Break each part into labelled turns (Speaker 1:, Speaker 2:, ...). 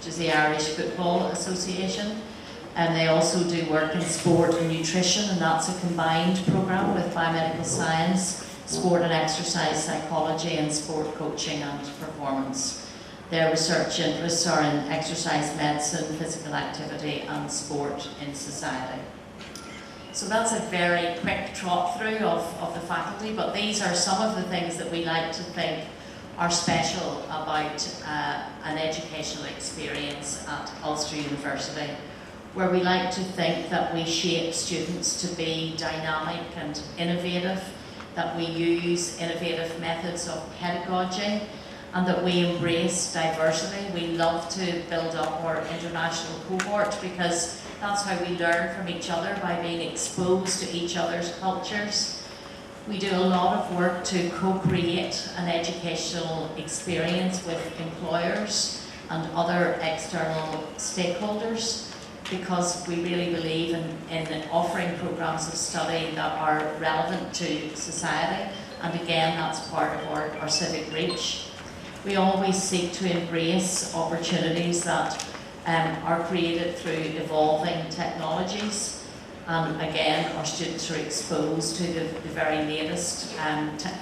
Speaker 1: which is the Irish Football Association. And they also do work in sport and nutrition, and that's a combined programme with biomedical science, sport and exercise psychology, and sport coaching and performance. Their research interests are in exercise medicine, physical activity, and sport in society. So that's a very quick trot through of the faculty, but these are some of the things that we like to think are special about an educational experience at Ulster University, where we like to think that we shape students to be dynamic and innovative, that we use innovative methods of pedagogy, and that we embrace diversity. We love to build up our international cohort because that's how we learn from each other, by being exposed to each other's cultures. We do a lot of work to co-create an educational experience with employers and other external stakeholders, because we really believe in offering programmes of study that are relevant to society, and again that's part of our civic reach. We always seek to embrace opportunities that are created through evolving technologies, and again our students are exposed to the very latest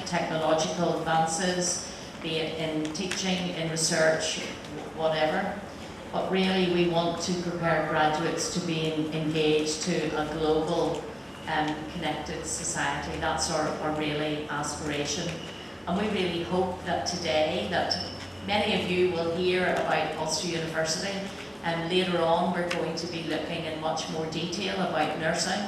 Speaker 1: technological advances, be it in teaching, in research, whatever. But really we want to prepare graduates to be engaged to a global connected society. That's our really aspiration. And we really hope that today that many of you will hear about Ulster University, and later on we're going to be looking in much more detail about nursing,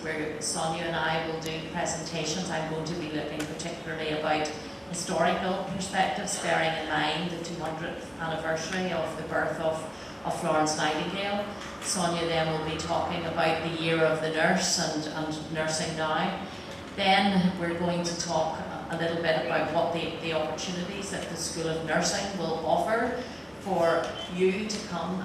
Speaker 1: where Sonia and I will do presentations. I'm going to be looking particularly about historical perspectives, bearing in mind the 200th anniversary of the birth of Florence Nightingale. Sonia then will be talking about the year of the nurse and nursing now. Then we're going to talk a little bit about what the opportunities that the School of Nursing will offer for you to come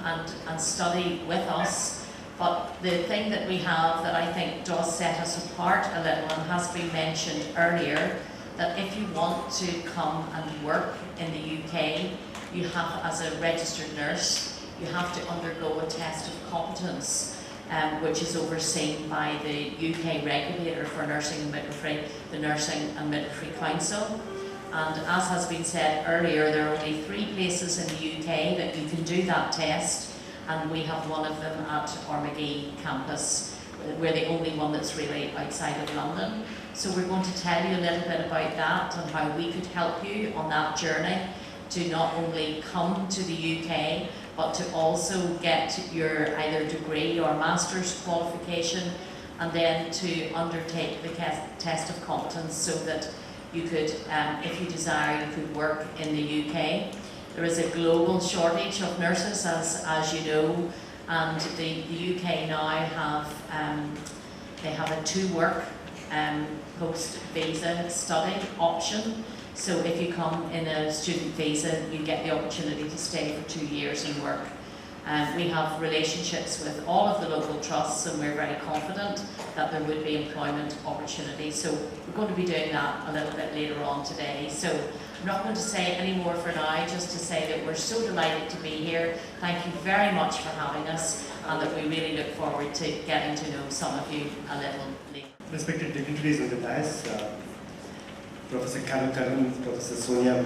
Speaker 1: and study with us. But the thing that we have that I think does set us apart a little, and has been mentioned earlier, that if you want to come and work in the UK, you have, as a registered nurse, you have to undergo a test of competence, which is overseen by the UK regulator for nursing and midwifery, the Nursing and Midwifery Council. And as has been said earlier, there are only 3 places in the UK that you can do that test, and we have one of them at Armagee campus. We're the only one that's really outside of London. So we're going to tell you a little bit about that and how we could help you on that journey to not only come to the UK, but to also get your either degree or master's qualification, and then to undertake the test of competence so that you could, if you desire, you could work in the UK. There is a global shortage of nurses, as you know, and the UK now have a 2-work post-visa study option. So if you come in a student visa, you get the opportunity to stay for 2 years and work. We have relationships with all of the local trusts, and we're very confident that there would be employment opportunities. So we're going to be doing that a little bit later on today. So I'm not going to say any more for now, just to say that we're so delighted to be here. Thank you very much for having us, and that we really look forward to getting to know some of you a little later.
Speaker 2: Respected dignitaries on the dais, Professor Carol Curran, Professor Sonia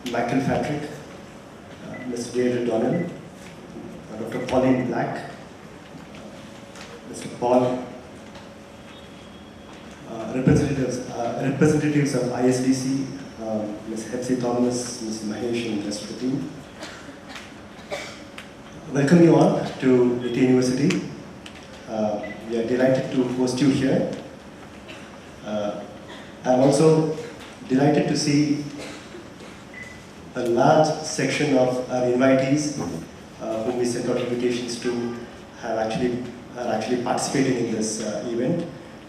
Speaker 2: McIlpatrick, Mr. David Donnell, Dr. Pauline Black, Mr. Paul, representatives of ISDC, Ms. Hepsi Thomas, Mr. Mahesh, and the rest of the team. Welcome you all to IT University. We are delighted to host you here. I'm also delighted to see a large section of our invitees whom we sent out invitations to are actually participating in this event.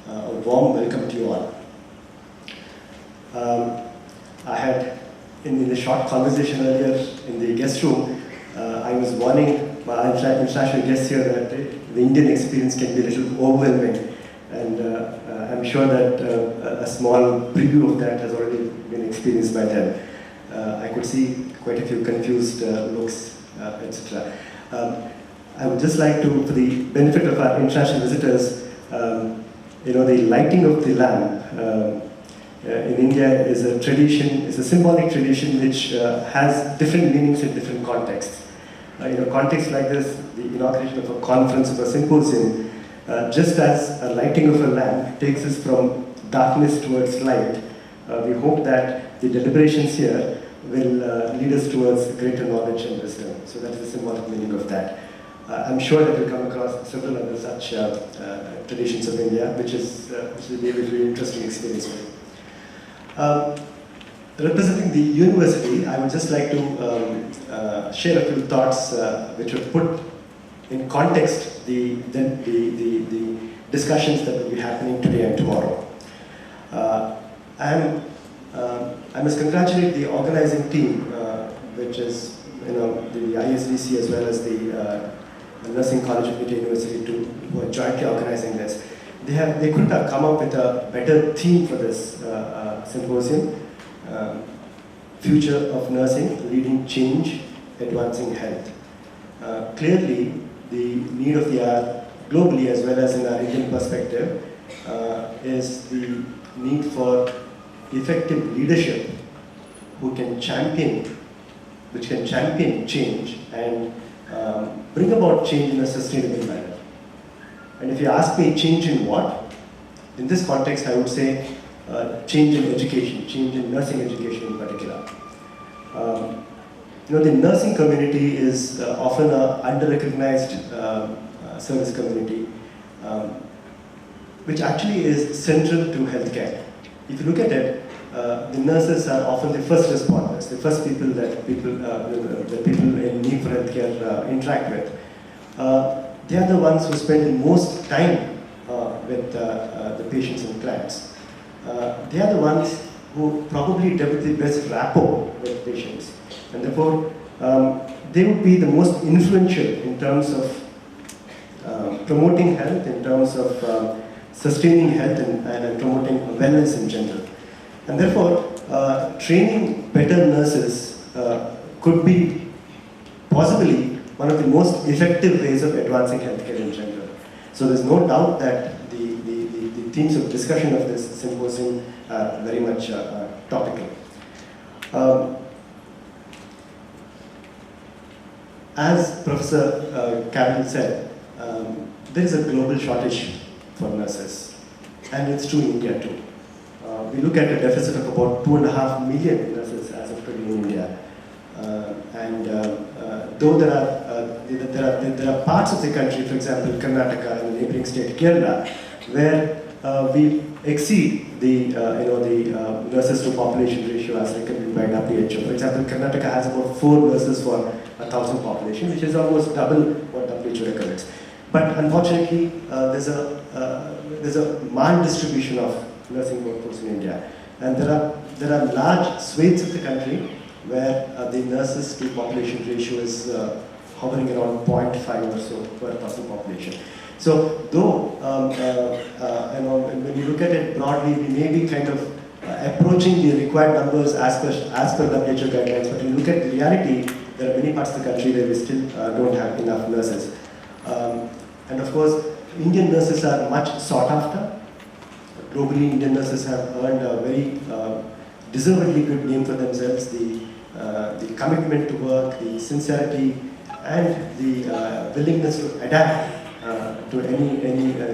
Speaker 2: A warm welcome to you all. I had, in the short conversation earlier in the guest room, I was warning my international guests here that the Indian experience can be a little overwhelming, and I'm sure that a small preview of that has already been experienced by them. I could see quite a few confused looks etc. I would just like to, for the benefit of our international visitors, the lighting of the lamp in India is a tradition, is a symbolic tradition which has different meanings in different contexts. In a context like this, the inauguration of a conference or a symposium, just as a lighting of a lamp takes us from darkness towards light, we hope that the deliberations here will lead us towards greater knowledge and wisdom. So that is the symbolic meaning of that. I'm sure that we'll come across several other such traditions of India, which will be a very interesting experience for you. Representing the university, I would just like to share a few thoughts which would put in context the discussions that will be happening today and tomorrow. I must congratulate the organizing team, which is the ISVC as well as the Nursing College of India University, who are jointly organizing this. They couldn't have come up with a better theme for this symposium. Future of nursing, leading change, advancing health. Clearly, the need of the hour, globally as well as in our Indian perspective, is the need for effective leadership which can champion change and bring about change in a sustainable manner. And if you ask me, change in what? In this context, I would say change in education, change in nursing education in particular. The nursing community is often an under-recognized service community, which actually is central to healthcare. If you look at it, the nurses are often the first responders, the first people that people in need for healthcare interact with. They are the ones who spend the most time with the patients and clients. They are the ones who probably develop the best rapport with patients, and therefore they would be the most influential in terms of promoting health, in terms of sustaining health and promoting wellness in general. And therefore, training better nurses could be possibly one of the most effective ways of advancing healthcare in general. So there's no doubt that the themes of discussion of this symposium are very much topical. As Professor Carroll said, there is a global shortage for nurses, and it's true in India too. We look at a deficit of about 2.5 million nurses as of today in India, and though there are parts of the country, for example Karnataka and the neighboring state Kerala, where we exceed the nurses to population ratio as recommended by WHO. For example, Karnataka has about 4 nurses for 1,000 population, which is almost double what WHO recommends. But unfortunately, there's a maldistribution of nursing workforce in India, and there are large swathes of the country where the nurses to population ratio is hovering around 0.5 or so per person population. So though when you look at it broadly, we may be kind of approaching the required numbers as per WHO guidelines, but when you look at the reality, there are many parts of the country where we still don't have enough nurses. And of course, Indian nurses are much sought after. Globally, Indian nurses have earned a very deservedly good name for themselves. The commitment to work, the sincerity, and the willingness to adapt to any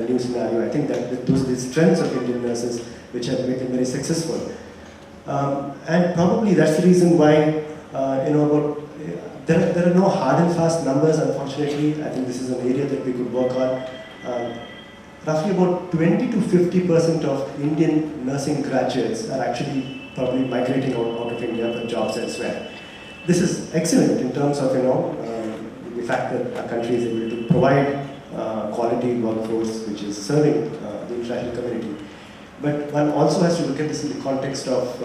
Speaker 2: new scenario. I think that those are the strengths of Indian nurses which have made them very successful. And probably that's the reason why there are no hard and fast numbers, unfortunately. I think this is an area that we could work on. Roughly about 20 to 50% of Indian nursing graduates are actually probably migrating out of India for jobs elsewhere. This is excellent in terms of the fact that our country is able to provide quality workforce which is serving the international community. But one also has to look at this in the context of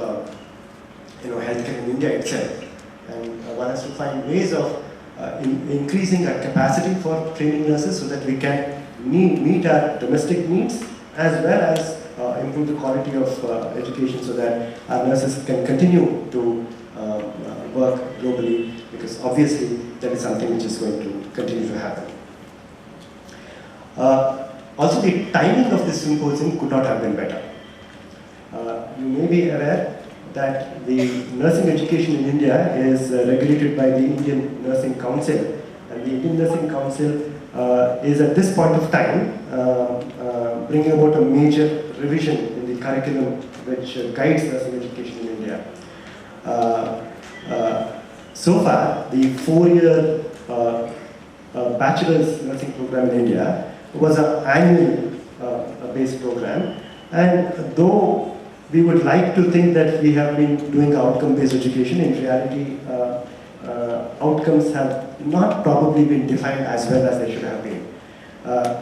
Speaker 2: healthcare in India itself, and one has to find ways of increasing our capacity for training nurses so that we can meet our domestic needs as well as improve the quality of education so that our nurses can continue to work globally, because because obviously that is something which is going to continue to happen. Also, the timing of this symposium could not have been better. You may be aware that the nursing education in India is regulated by the Indian Nursing Council, and the Indian Nursing Council is at this point of time bringing about a major revision in the curriculum which guides nursing education in India. So far, the 4-year bachelor's nursing program in India was an annual based program, and though we would like to think that we have been doing outcome-based education, in reality outcomes have not probably been defined as well as they should have been.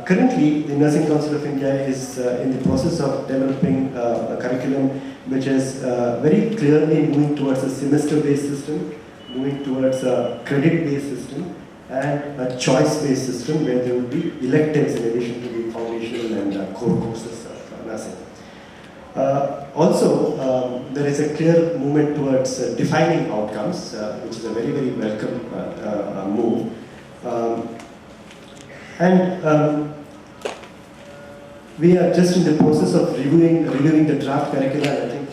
Speaker 2: Currently, the Nursing Council of India is in the process of developing a curriculum which is very clearly moving towards a semester-based system, moving towards a credit-based system, and a choice-based system where there will be electives in addition to the foundational and core courses of nursing. Also, there is a clear movement towards defining outcomes, which is a very, very welcome move. We are just in the process of reviewing the draft curricula, and I think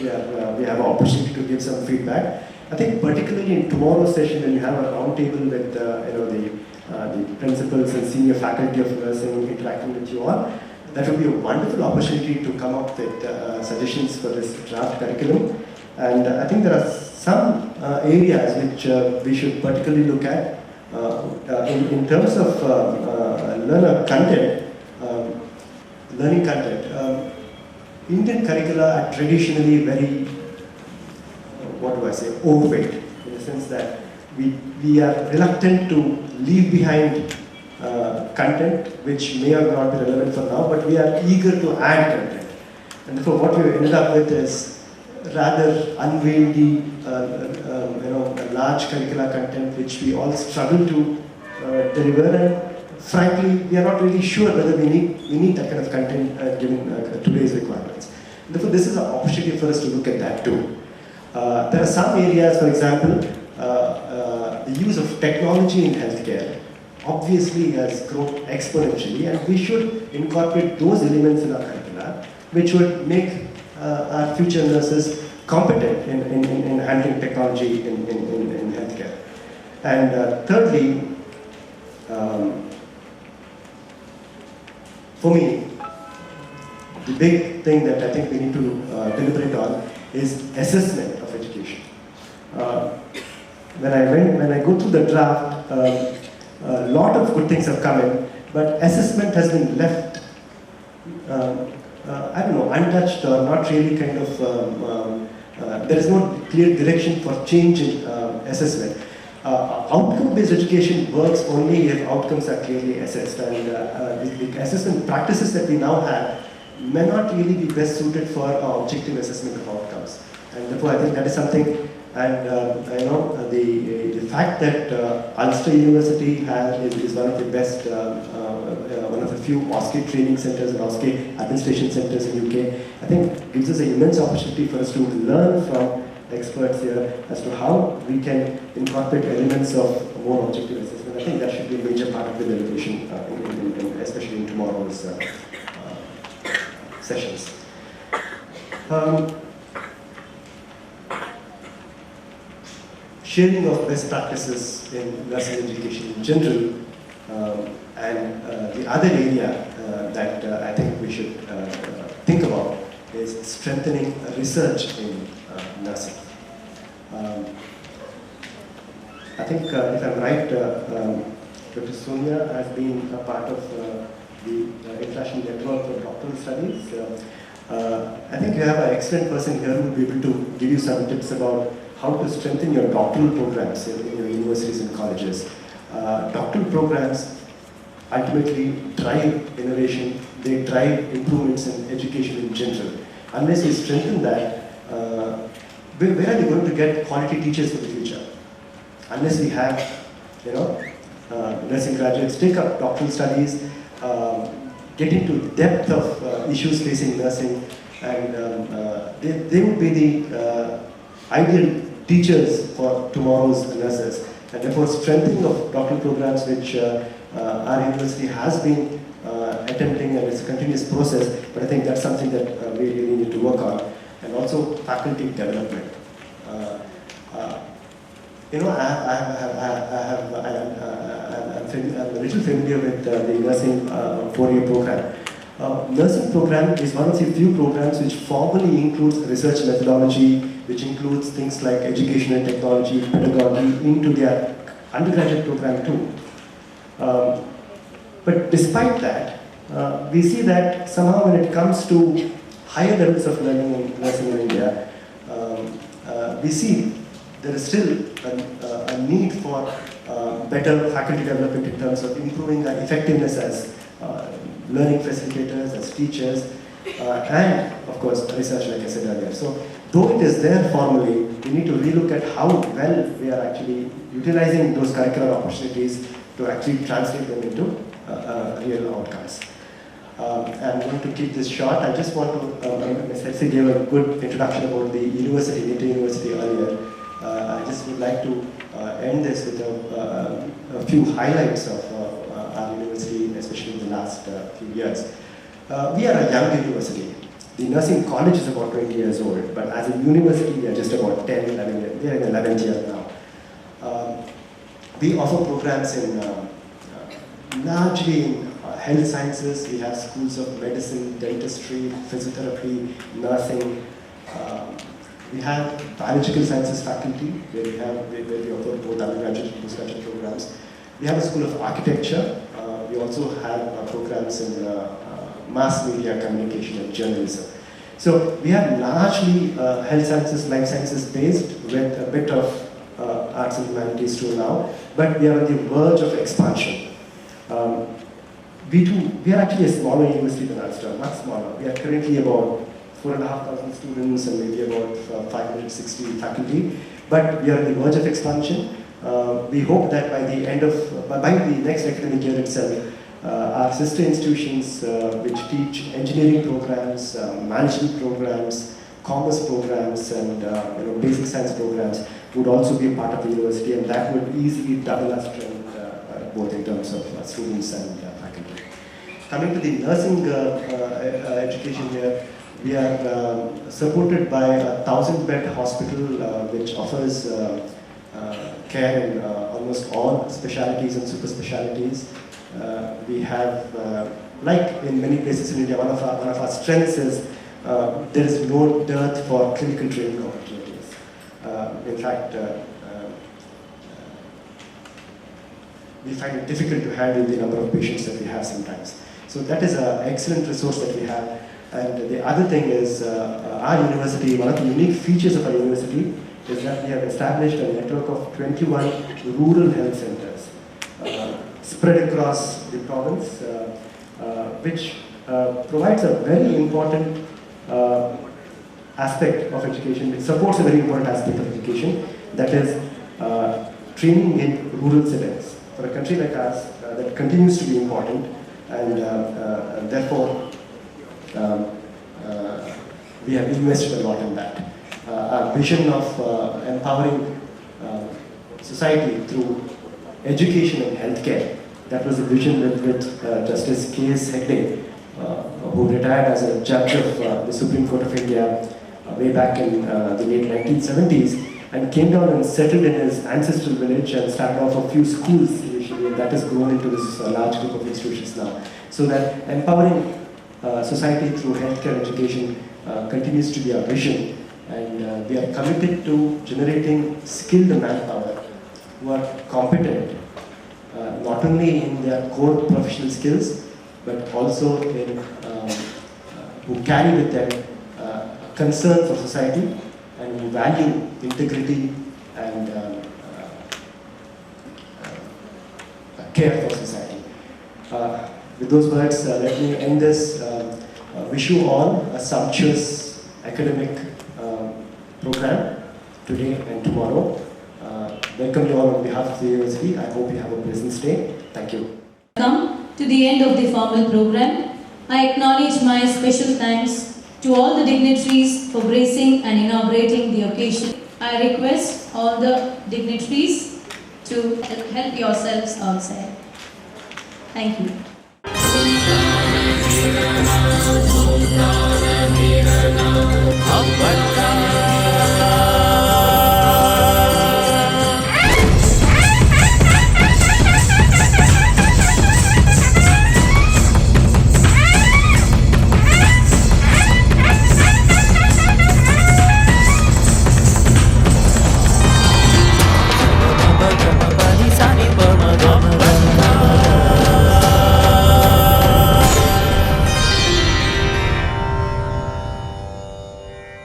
Speaker 2: we have an opportunity to give some feedback. I think particularly in tomorrow's session, when you have a roundtable with the principals and senior faculty of nursing interacting with you all, that would be a wonderful opportunity to come up with suggestions for this draft curriculum. And I think there are some areas which we should particularly look at in terms of learning content. Indian curricula are traditionally very, overweight, in the sense that we are reluctant to leave behind content which may or not be relevant for now, but we are eager to add content. And therefore what we ended up with is rather unwieldy, large curricular content which we all struggle to deliver, and frankly we are not really sure whether we need that kind of content given today's requirements. And therefore this is an opportunity for us to look at that too. There are some areas, for example, the use of technology in healthcare obviously has grown exponentially, and we should incorporate those elements in our curricula which would make our future nurses competent in handling technology in healthcare. And thirdly, for me, the big thing that I think we need to deliberate on is assessment of education. When I go through the draft, a lot of good things have come in, but assessment has been left, untouched, or not really kind of, there is no clear direction for change in assessment. Outcome-based education works only if outcomes are clearly assessed, and the assessment practices that we now have may not really be best suited for objective assessment of outcomes. And therefore I think that is something. And the fact that Ulster University is one of the best, one of the few OSCE training centers and OSCE administration centers in UK, I think gives us an immense opportunity for us to learn from experts here as to how we can incorporate elements of more objective assessment. I think that should be a major part of the deliberation, especially in tomorrow's sessions. Sharing of best practices in nursing education in general, and the other area that I think we should think about is strengthening research in nursing. I think if I'm right, Dr. Sonia has been a part of the International Network for Doctoral Studies. I think you have an excellent person here who will be able to give you some tips about how to strengthen your doctoral programs in your universities and colleges. Doctoral programs ultimately drive innovation, they drive improvements in education in general. Unless we strengthen that, where are they going to get quality teachers for the future? Unless we have, nursing graduates take up doctoral studies, get into depth of issues facing nursing, and they would be the ideal teachers for tomorrow's nurses. And therefore, strengthening of doctoral programs, which our university has been attempting, and it's a continuous process, but I think that's something that we really need to work on. And also faculty development. I'm a little familiar with the nursing 4-year program. Nursing program is one of the few programs which formally includes research methodology, which includes things like education and technology, pedagogy into their undergraduate program too. But despite that, we see that somehow when it comes to higher levels of learning and nursing in India, we see there is still a need for better faculty development in terms of improving our effectiveness as learning facilitators, as teachers, and of course research, like I said earlier. So though it is there formally, we need to relook at how well we are actually utilizing those curricular opportunities to actually translate them into real outcomes. I'm going to keep this short. I just want to, Ms. Hetzi gave a good introduction about the university, Inter University earlier. I just would like to end this with a few highlights of our university, especially in the last few years. We are a young university. The nursing college is about 20 years old, but as a university, we are just about 10, 11 years. We are in 11th year now. We offer programs in largely in health sciences. We have schools of medicine, dentistry, physiotherapy, nursing. We have biological sciences faculty, where we offer both undergraduate and postgraduate programs. We have a school of architecture. We also have programs in mass media, communication, and journalism. So we have largely health sciences, life sciences based, with a bit of arts and humanities too now, but we are on the verge of expansion. We are actually a smaller university than Ulster, much smaller. We are currently about 4,500 students and maybe about 560 faculty, but we are on the verge of expansion. We hope that by the next academic year itself, our sister institutions which teach engineering programs, management programs, commerce programs, and basic science programs would also be a part of the university, and that would easily double our strength both in terms of students and faculty. Coming to the nursing education here, we are supported by a 1,000-bed hospital which offers care in almost all specialties and super specialties. We have, like in many places in India, one of our strengths is there is no dearth for clinical training opportunities. In fact, we find it difficult to handle the number of patients that we have sometimes. So that is an excellent resource that we have. And the other thing is, our university, one of the unique features of our university is that we have established a network of 21 rural health centers spread across the province, which provides a very important aspect of education. It supports a very important aspect of education, that is training in rural settings. For a country like us, that continues to be important, and therefore we have invested a lot in that. Our vision of empowering society through education and healthcare, that was a vision with Justice K.S. Hegde, who retired as a judge of the Supreme Court of India way back in the late 1970s, and came down and settled in his ancestral village and started off a few schools initially, and that has grown into this large group of institutions now. So that empowering society through healthcare education continues to be our vision, and we are committed to generating skilled manpower who are competent not only in their core professional skills, but also in who carry with them concern for society and who value integrity and care for society. With those words, let me end this. Wish you all a sumptuous academic program today and tomorrow. Welcome you all on behalf of the university. I hope you have a pleasant stay. Thank you.
Speaker 3: Come to the end of the formal program. I acknowledge my special thanks to all the dignitaries for gracing and inaugurating the occasion. I request all the dignitaries to help yourselves outside. Thank you.